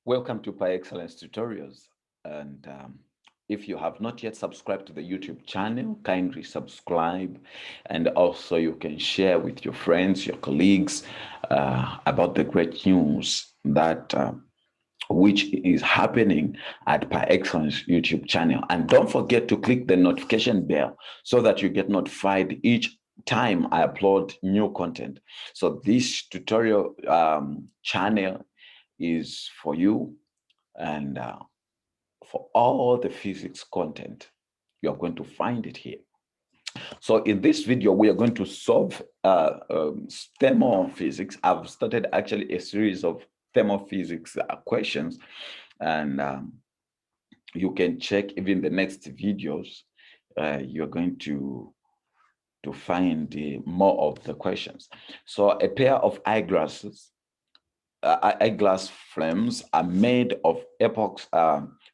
Welcome to Pi Excellence Tutorials. And if you have not yet subscribed to the YouTube channel, kindly subscribe. And also you can share with your friends, your colleagues about the great news that which is happening at Pi Excellence YouTube channel. And don't forget to click the notification bell so that you get notified each time I upload new content. So this tutorial channel is for you and for all the physics content. You're going to find it here. So in this video, we are going to solve thermophysics. I've started actually a series of thermophysics questions, and you can check even the next videos. You're going to find more of the questions. So a pair of eyeglasses eyeglass frames are made of epox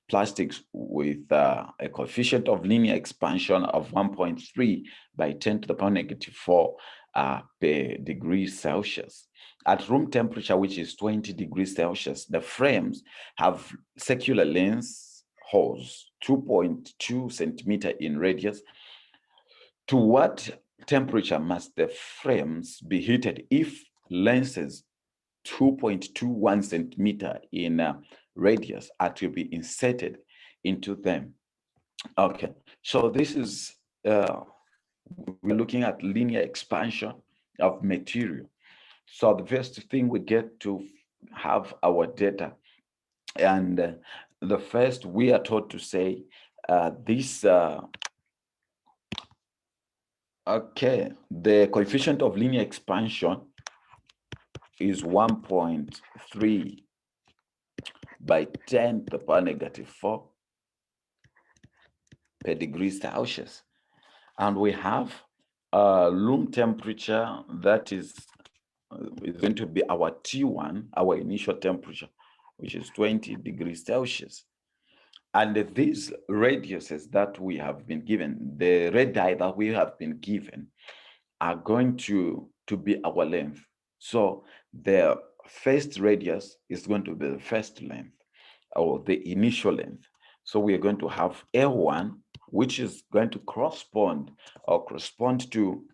plastics with a coefficient of linear expansion of 1.3 by 10 to the power negative 4 per degree Celsius. At room temperature, which is 20 degrees Celsius, the frames have circular lens holes, 2.2 centimeter in radius. To what temperature must the frames be heated if lenses 2.21 centimeter in radius are to be inserted into them? Okay, so this is, we're looking at linear expansion of material. So the first thing we get to have our data, and the first we are taught to say this, okay, the coefficient of linear expansion is 1.3 by 10 to the power negative 4 per degree Celsius. And we have room temperature that is going to be our T1, our initial temperature, which is 20 degrees Celsius. And these radiuses that we have been given, the radii that we have been given, are going to be our length. So the first radius is going to be the first length, or the initial length. So we are going to have L1, which is going to correspond to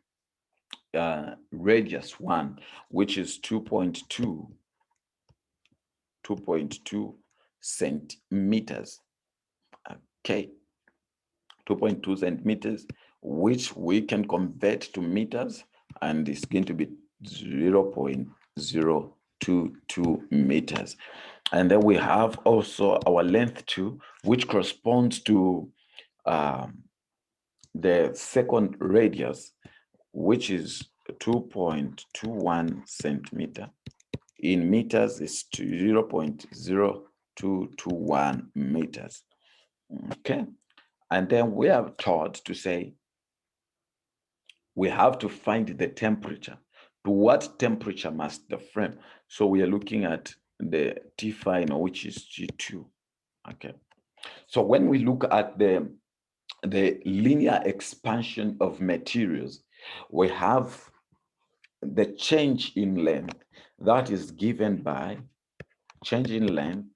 radius 1, which is 2.2 centimeters. Okay, 2.2 centimeters, which we can convert to meters, and it's going to be 0.022 meters. And then we have also our length 2, which corresponds to the second radius, which is 2.21 centimeter. In meters, is 0.0221 meters. Okay. And then we are taught to say we have to find the temperature. To what temperature must the frame? So we are looking at the T final, which is G2. Okay. So when we look at the linear expansion of materials, we have the change in length that is given by change in length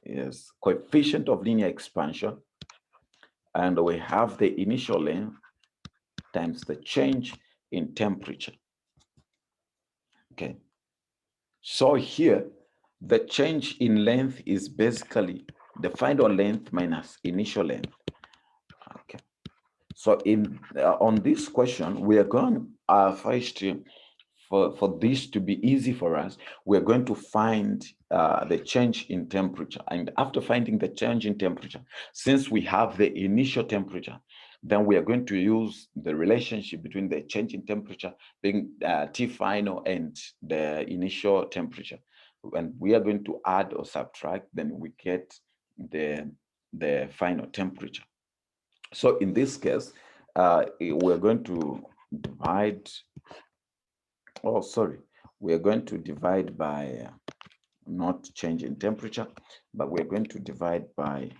is coefficient of linear expansion, and we have the initial length times the change in temperature. Okay, so here the change in length is basically the final length minus initial length. Okay, so in on this question, we are going first for this to be easy for us, we're going to find the change in temperature. And after finding the change in temperature, since we have the initial temperature, then we are going to use the relationship between the change in temperature being T final and the initial temperature. And we are going to add or subtract, then we get the final temperature. So in this case, we're going to divide, oh, sorry, we are going to divide by not change in temperature, but we're going to divide by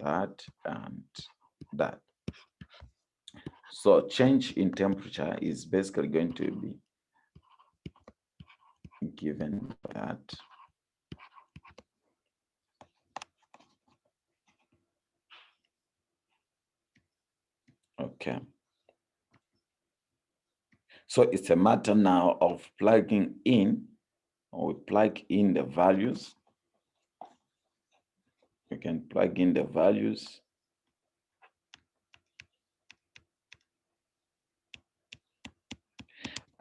that and that. So change in temperature is basically going to be given that Okay. So it's a matter now of plugging in, or we plug in the values. We can plug in the values.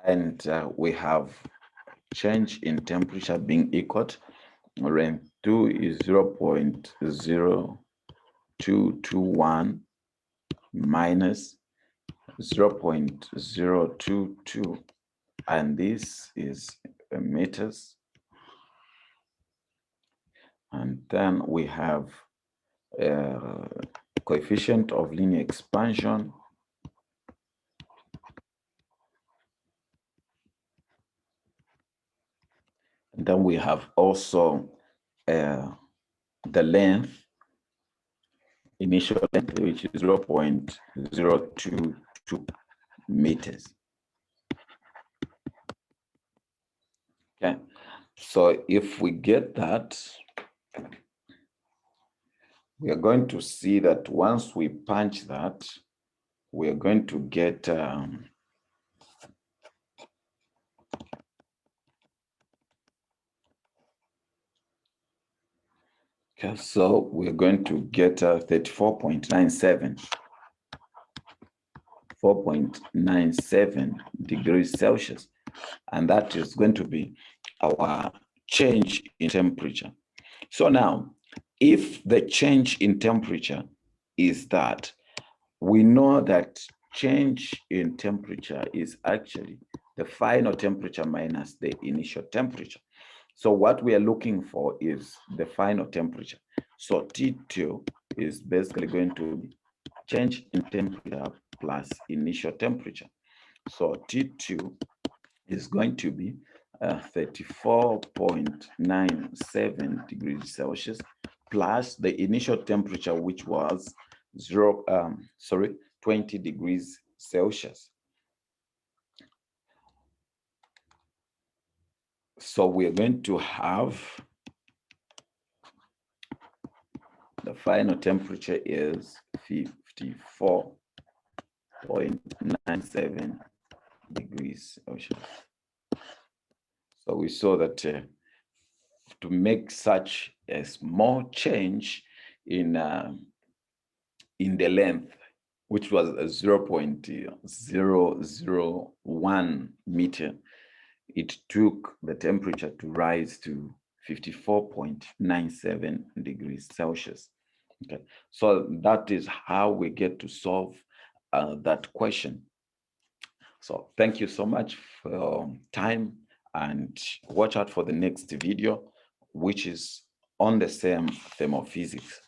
And we have change in temperature being equal to range 2 is 0.0221 minus 0.022, and this is meters. And then we have coefficient of linear expansion. And then we have also the length, initial length, which is 0.022 meters. Okay, so if we get that, we are going to see that once we punch that, we are going to get okay, so we're going to get 34.97, 4.97 degrees Celsius, and that is going to be our change in temperature. So now, if the change in temperature is that, we know that change in temperature is actually the final temperature minus the initial temperature. So what we are looking for is the final temperature. So T2 is basically going to be change in temperature plus initial temperature. So T2 is going to be 34.97 degrees Celsius plus the initial temperature, which was 20 degrees Celsius. So we're going to have the final temperature is 54.97 degrees Celsius. So we saw that to make such a small change in the length, which was 0.001 meter, it took the temperature to rise to 54.97 degrees Celsius. Okay, so that is how we get to solve that question. So thank you so much for your time, and watch out for the next video, which is on the same theme of physics.